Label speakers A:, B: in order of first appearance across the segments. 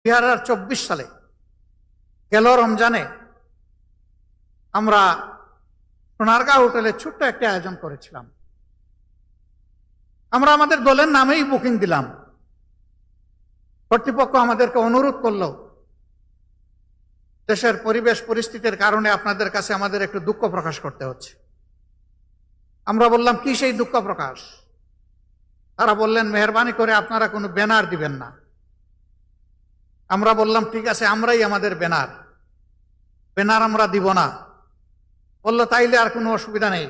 A: 2024 সালে গেল রমজানে আমরা সোনারগাঁও হোটেলে ছোট্ট একটা আয়োজন করেছিলাম। আমরা আমাদের দলের নামেই বুকিং দিলাম। কর্তৃপক্ষ আমাদেরকে অনুরোধ করলো, দেশের পরিবেশ পরিস্থিতির কারণে আপনাদের কাছে আমাদের একটু দুঃখ প্রকাশ করতে হচ্ছে। আমরা বললাম, কি সেই দুঃখ প্রকাশ? তারা বললেন, মেহরবানি করে আপনারা কোনো ব্যানার দিবেন না। আমরা বললাম, ঠিক আছে, আমরাই আমাদের ব্যানার আমরা দিব না। বললো, তাইলে আর কোনো অসুবিধা নেই।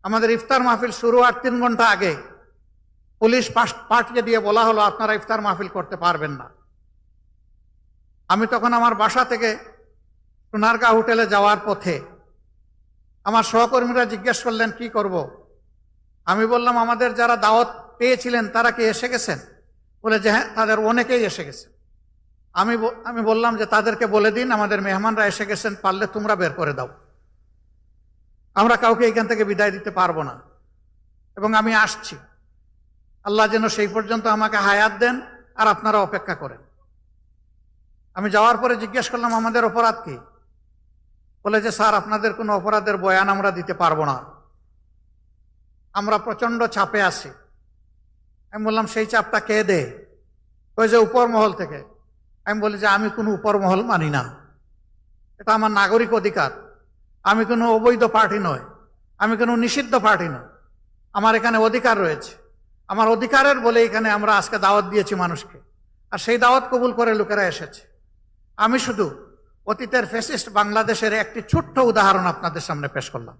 A: আমাদের ইফতার মাহফিল শুরু হওয়ার 3 ঘন্টা আগে পুলিশ পাঠিয়ে দিয়ে বলা হলো, আপনারা ইফতার মাহফিল করতে পারবেন না। আমি তখন আমার বাসা থেকে সোনারগাঁও হোটেলে যাওয়ার পথে আমার সহকর্মীরা জিজ্ঞেস করলেন, কি করব? আমি বললাম, আমাদের যারা দাওয়াত পেয়েছিলেন তারা কি এসে গেছেন? বলে যে হ্যাঁ, তাদের অনেকেই এসে গেছে। আমি বললাম যে তাদেরকে বলে দিন আমাদের মেহমানরা এসে গেছেন, পারলে তোমরা বের করে দাও, আমরা কাউকে এখান থেকে বিদায় দিতে পারবো না এবং আমি আসছি। আল্লাহ যেন সেই পর্যন্ত আমাকে হায়াত দেন আর আপনারা অপেক্ষা করেন। আমি যাওয়ার পরে জিজ্ঞেস করলাম, আমাদের অপরাধ কি? বলে যে স্যার, আপনাদের কোনো অপরাধের বয়ান আমরা দিতে পারবো না, আমরা প্রচন্ড চাপে আছি। আমি বললাম, সেই চাপটা কে দেয়? ওই যে উপর মহল থেকে। আমি বলি যে আমি কোনো উপর মহল মানি না, এটা আমার নাগরিক অধিকার। আমি কোনো অবৈধ পার্টি নয়, আমি কোনো নিষিদ্ধ পার্টি নয়, আমার এখানে অধিকার রয়েছে। আমার অধিকারের বলে এখানে আমরা আজকে দাওয়াত দিয়েছি মানুষকে, আর সেই দাওয়াত কবুল করে লোকেরা এসেছে। আমি শুধু অতীতের ফ্যাসিস্ট বাংলাদেশের একটি ছোট্ট উদাহরণ আপনাদের সামনে পেশ করলাম।